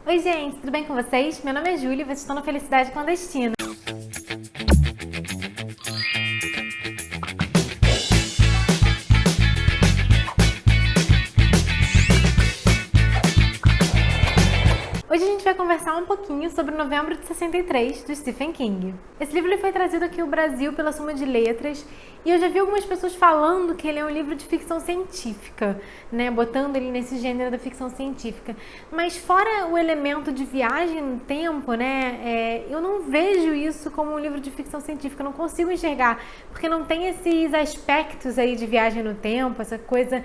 Oi gente, tudo bem com vocês? Meu nome é Júlia e vocês estão no Felicidade Clandestina. Hoje a gente vai conversar um pouquinho sobre Novembro de 63, do Stephen King. Esse livro ele foi trazido aqui ao Brasil pela Suma de Letras e eu já vi algumas pessoas falando que ele é um livro de ficção científica, né? Botando ele nesse gênero da ficção científica. Mas fora o elemento de viagem no tempo, né? Eu não vejo isso como um livro de ficção científica, eu não consigo enxergar, porque não tem esses aspectos aí de viagem no tempo, essa coisa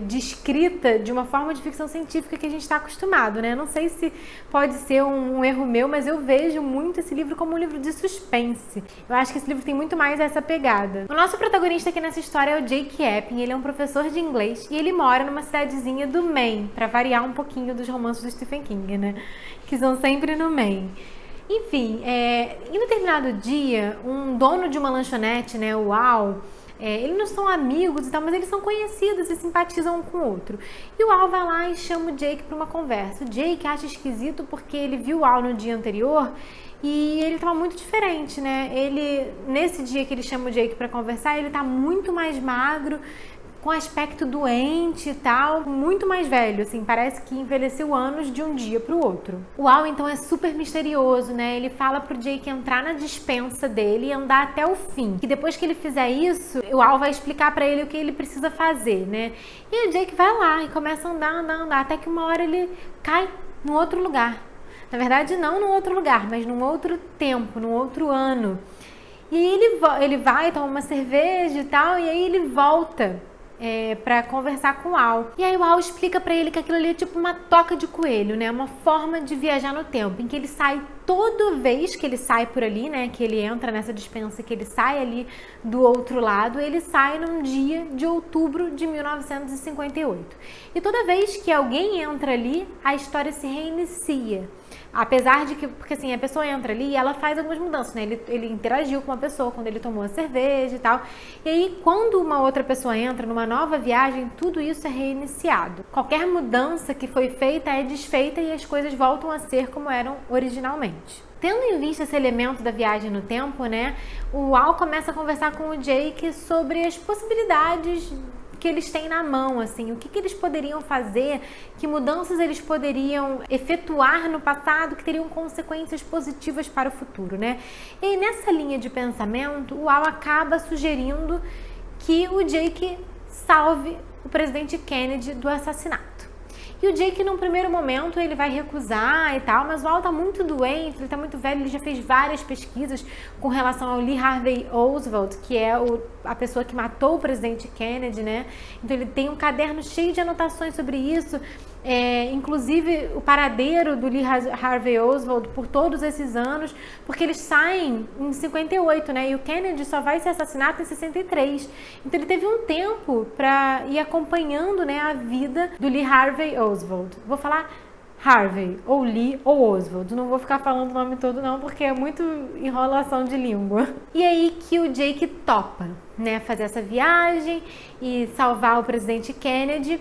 descrita de uma forma de ficção científica que a gente está acostumado, né? Não sei se pode ser um erro meu, mas eu vejo muito esse livro como um livro de suspense. Eu acho que esse livro tem muito mais essa pegada. O nosso protagonista aqui nessa história é o Jake Epping. Ele é um professor de inglês e ele mora numa cidadezinha do Maine, para variar um pouquinho dos romances do Stephen King, né? Que são sempre no Maine. Enfim, em um determinado dia, um dono de uma lanchonete, né, o Al, eles não são amigos e tal, mas eles são conhecidos e simpatizam um com o outro. E o Al vai lá e chama o Jake para uma conversa. O Jake acha esquisito porque ele viu o Al no dia anterior e ele estava muito diferente, né? Nesse dia que ele chama o Jake para conversar, ele tá muito mais magro, com aspecto doente e tal, muito mais velho, assim, parece que envelheceu anos de um dia pro outro. O Al, então, é super misterioso, né? Ele fala pro Jake entrar na despensa dele e andar até o fim. E depois que ele fizer isso, o Al vai explicar pra ele o que ele precisa fazer, né? E o Jake vai lá e começa a andar, até que uma hora ele cai num outro lugar. Na verdade, não num outro lugar, mas num outro tempo, num outro ano. E aí ele vai, toma uma cerveja e tal, e aí ele volta para conversar com o Al. E aí o Al explica para ele que aquilo ali é tipo uma toca de coelho, né? Uma forma de viajar no tempo, em que ele sai toda vez que ele sai por ali, né? Que ele entra nessa despensa, que ele sai ali do outro lado, ele sai num dia de outubro de 1958. E toda vez que alguém entra ali, a história se reinicia. Apesar de que, porque assim, a pessoa entra ali e ela faz algumas mudanças, né? Ele interagiu com uma pessoa quando ele tomou a cerveja e tal. E aí, quando uma outra pessoa entra numa nova viagem, tudo isso é reiniciado. Qualquer mudança que foi feita é desfeita e as coisas voltam a ser como eram originalmente. Tendo em vista esse elemento da viagem no tempo, né? O Al começa a conversar com o Jake sobre as possibilidades que eles têm na mão, assim, o que eles poderiam fazer, que mudanças eles poderiam efetuar no passado que teriam consequências positivas para o futuro, né? E aí, nessa linha de pensamento, o Al acaba sugerindo que o Jake salve o presidente Kennedy do assassinato. E o Jake, num primeiro momento, ele vai recusar e tal, mas o Al tá muito doente, ele tá muito velho, ele já fez várias pesquisas com relação ao Lee Harvey Oswald, que é a pessoa que matou o presidente Kennedy, né? Então ele tem um caderno cheio de anotações sobre isso, inclusive o paradeiro do Lee Harvey Oswald por todos esses anos, porque eles saem em 58, né? E o Kennedy só vai ser assassinado em 63. Então ele teve um tempo para ir acompanhando, né, a vida do Lee Harvey Oswald. Vou falar Harvey, ou Lee, ou Oswald. Não vou ficar falando o nome todo não, porque é muito enrolação de língua. E aí que o Jake topa, né, fazer essa viagem e salvar o presidente Kennedy.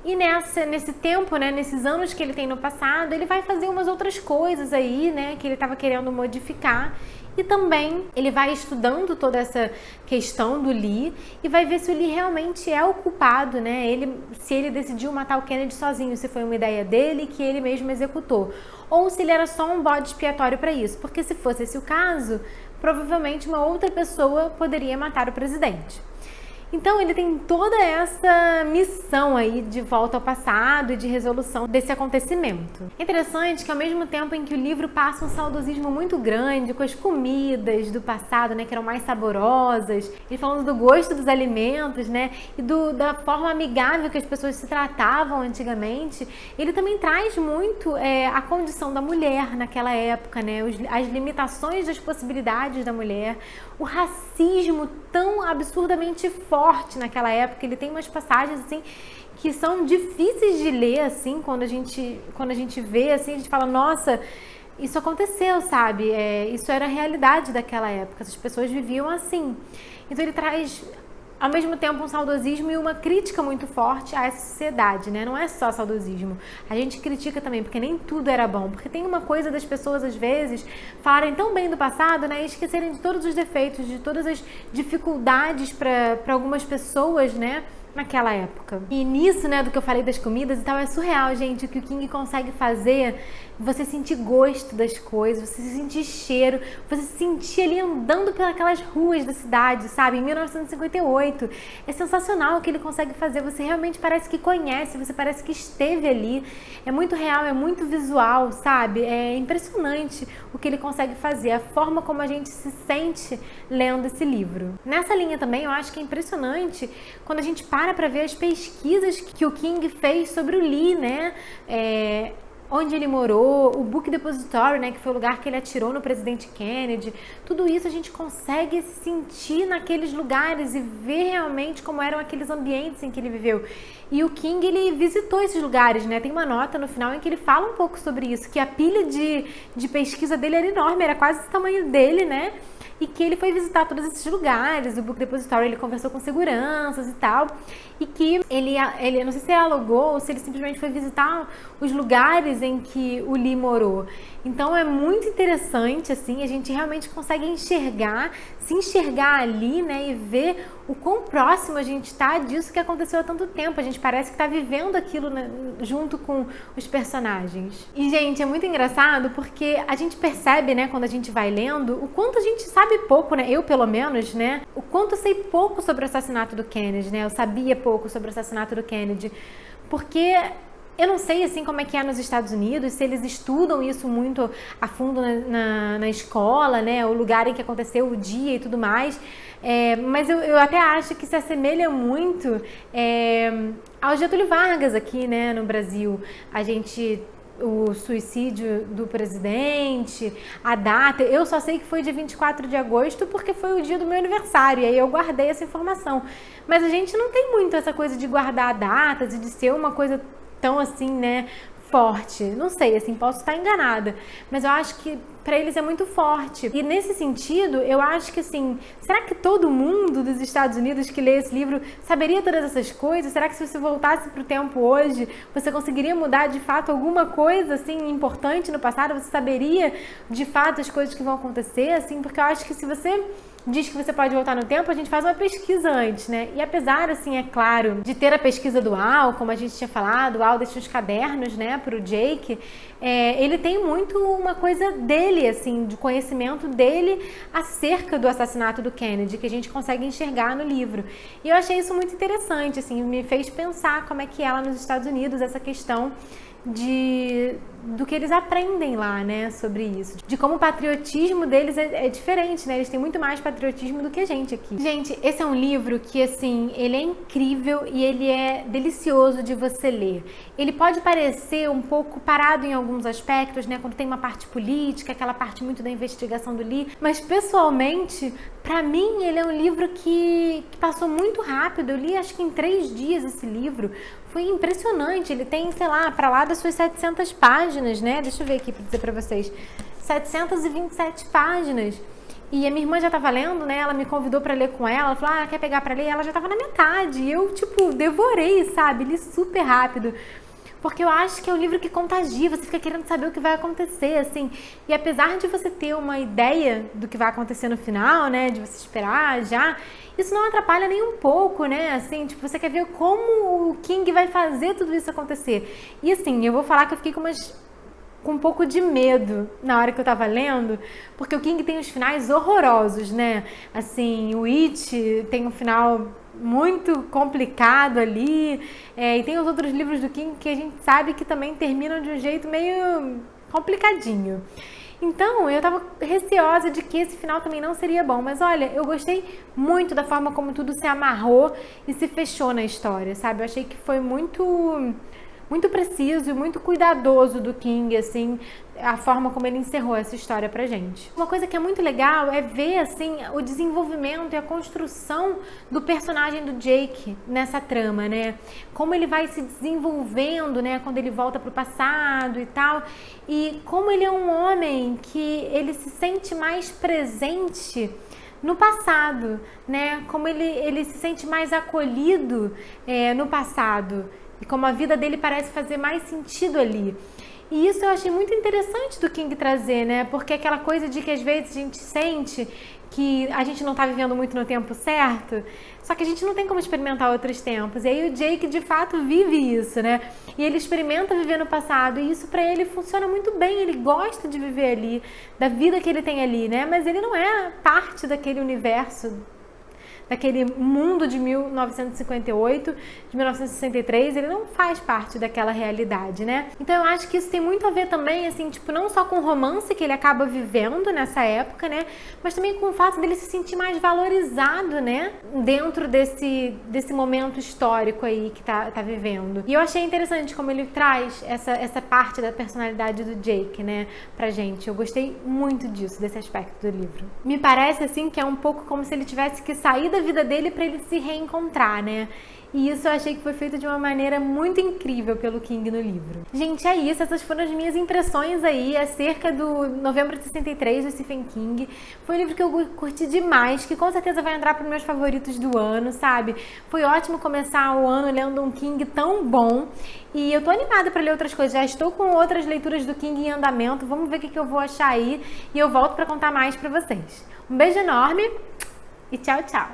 E nesse tempo, né, nesses anos que ele tem no passado, ele vai fazer umas outras coisas aí, né, que ele estava querendo modificar. E também ele vai estudando toda essa questão do Lee e vai ver se o Lee realmente é o culpado, né? Se ele decidiu matar o Kennedy sozinho, se foi uma ideia dele que ele mesmo executou. Ou se ele era só um bode expiatório para isso. Porque se fosse esse o caso, provavelmente uma outra pessoa poderia matar o presidente. Então ele tem toda essa missão aí de volta ao passado e de resolução desse acontecimento. Interessante que ao mesmo tempo em que o livro passa um saudosismo muito grande com as comidas do passado, né, que eram mais saborosas, e falando do gosto dos alimentos, né, e da forma amigável que as pessoas se tratavam antigamente, ele também traz muito a condição da mulher naquela época, né, as limitações das possibilidades da mulher, o racismo tão absurdamente forte naquela época. Ele tem umas passagens assim que são difíceis de ler, assim, quando a gente vê, assim, a gente fala, nossa, isso aconteceu, sabe? Isso era a realidade daquela época, as pessoas viviam assim. Então ele traz ao mesmo tempo um saudosismo e uma crítica muito forte a essa sociedade, né? Não é só saudosismo. A gente critica também, porque nem tudo era bom. Porque tem uma coisa das pessoas, às vezes, falarem tão bem do passado, né? E esquecerem de todos os defeitos, de todas as dificuldades para algumas pessoas, né? Naquela época. E nisso, né, do que eu falei das comidas e tal, é surreal, gente, o que o King consegue fazer, você sentir gosto das coisas, você sentir cheiro, você se sentir ali andando pelas ruas da cidade, sabe, em 1958. É sensacional o que ele consegue fazer, você realmente parece que conhece, você parece que esteve ali. É muito real, é muito visual, sabe? É impressionante o que ele consegue fazer, a forma como a gente se sente lendo esse livro. Nessa linha também, eu acho que é impressionante quando a gente para ver as pesquisas que o King fez sobre o Lee, né? Onde ele morou, o Book Depository, né, que foi o lugar que ele atirou no presidente Kennedy. Tudo isso a gente consegue se sentir naqueles lugares e ver realmente como eram aqueles ambientes em que ele viveu. E o King, ele visitou esses lugares, né? Tem uma nota no final em que ele fala um pouco sobre isso, que a pilha de pesquisa dele era enorme, era quase o tamanho dele, né? E que ele foi visitar todos esses lugares, o Book Depository, ele conversou com seguranças e tal, e que ele não sei se ele alugou ou se ele simplesmente foi visitar os lugares em que o Lee morou. Então é muito interessante, assim, a gente realmente consegue se enxergar ali, né, e ver o quão próximo a gente está disso que aconteceu há tanto tempo. A gente parece que está vivendo aquilo, né, junto com os personagens. E, gente, é muito engraçado porque a gente percebe, né, quando a gente vai lendo, o quanto a gente sabe pouco, né, eu pelo menos, né, o quanto eu sei pouco sobre o assassinato do Kennedy, né, eu sabia pouco sobre o assassinato do Kennedy, porque eu não sei, assim, como é que é nos Estados Unidos, se eles estudam isso muito a fundo na escola, né, o lugar em que aconteceu, o dia e tudo mais, mas eu até acho que se assemelha muito ao Getúlio Vargas aqui, né, no Brasil. O suicídio do presidente, a data, eu só sei que foi dia 24 de agosto porque foi o dia do meu aniversário, e aí eu guardei essa informação. Mas a gente não tem muito essa coisa de guardar datas e de ser uma coisa tão assim, né, forte. Não sei, assim, posso estar enganada, mas eu acho que para eles é muito forte. E nesse sentido, eu acho que, assim, será que todo mundo dos Estados Unidos que lê esse livro saberia todas essas coisas? Será que se você voltasse para o tempo hoje, você conseguiria mudar de fato alguma coisa, assim, importante no passado? Você saberia de fato as coisas que vão acontecer, assim? Porque eu acho que se você diz que você pode voltar no tempo, a gente faz uma pesquisa antes, né? E apesar, assim, é claro, de ter a pesquisa do Al, como a gente tinha falado, o Al deixa os cadernos, né, pro Jake, ele tem muito uma coisa dele, assim, de conhecimento dele acerca do assassinato do Kennedy, que a gente consegue enxergar no livro. E eu achei isso muito interessante, assim, me fez pensar como é que é lá nos Estados Unidos essa questão do que eles aprendem lá, né, sobre isso. De como o patriotismo deles é diferente, né? Eles têm muito mais patriotismo do que a gente aqui. Gente, esse é um livro que, assim, ele é incrível e ele é delicioso de você ler. Ele pode parecer um pouco parado em alguns aspectos, né? Quando tem uma parte política, aquela parte muito da investigação do Lee. Mas, pessoalmente, pra mim, ele é um livro que passou muito rápido. Eu li, acho que em 3 dias esse livro. Foi impressionante, ele tem, sei lá, para lá das suas 700 páginas, né? Deixa eu ver aqui para dizer para vocês. 727 páginas. E a minha irmã já tava lendo, né? Ela me convidou para ler com ela. Ela falou, quer pegar para ler? Ela já tava na metade. E eu, tipo, devorei, sabe? Li super rápido. Porque eu acho que é um livro que contagia, você fica querendo saber o que vai acontecer, assim. E apesar de você ter uma ideia do que vai acontecer no final, né, de você esperar já, isso não atrapalha nem um pouco, né, assim, tipo, você quer ver como o King vai fazer tudo isso acontecer. E assim, eu vou falar que eu fiquei com um pouco de medo na hora que eu tava lendo, porque o King tem os finais horrorosos, né, assim, o It tem um final muito complicado ali, e tem os outros livros do King que a gente sabe que também terminam de um jeito meio complicadinho. Então, eu tava receosa de que esse final também não seria bom, mas olha, eu gostei muito da forma como tudo se amarrou e se fechou na história, sabe? Eu achei que foi muito preciso e muito cuidadoso do King, assim, a forma como ele encerrou essa história pra gente. Uma coisa que é muito legal é ver, assim, o desenvolvimento e a construção do personagem do Jake nessa trama, né? Como ele vai se desenvolvendo, né, quando ele volta pro passado e tal, e como ele é um homem que ele se sente mais presente no passado, né? Como ele se sente mais acolhido no passado e como a vida dele parece fazer mais sentido ali. E isso eu achei muito interessante do King trazer, né? Porque aquela coisa de que às vezes a gente sente que a gente não tá vivendo muito no tempo certo, só que a gente não tem como experimentar outros tempos. E aí o Jake de fato vive isso, né? E ele experimenta viver no passado e isso pra ele funciona muito bem. Ele gosta de viver ali, da vida que ele tem ali, né? Mas ele não é parte daquele universo, daquele mundo de 1958, de 1963, ele não faz parte daquela realidade, né? Então eu acho que isso tem muito a ver também, assim, tipo, não só com o romance que ele acaba vivendo nessa época, né? Mas também com o fato dele se sentir mais valorizado, né? Dentro desse momento histórico aí que tá vivendo. E eu achei interessante como ele traz essa parte da personalidade do Jake, né? Pra gente. Eu gostei muito disso, desse aspecto do livro. Me parece, assim, que é um pouco como se ele tivesse que sair da vida dele para ele se reencontrar, né? E isso eu achei que foi feito de uma maneira muito incrível pelo King no livro. Gente, é isso. Essas foram as minhas impressões aí acerca do Novembro de 63 do Stephen King. Foi um livro que eu curti demais, que com certeza vai entrar para os meus favoritos do ano, sabe? Foi ótimo começar o ano lendo um King tão bom. E eu tô animada para ler outras coisas. Já estou com outras leituras do King em andamento. Vamos ver o que eu vou achar aí. E eu volto para contar mais para vocês. Um beijo enorme e tchau, tchau!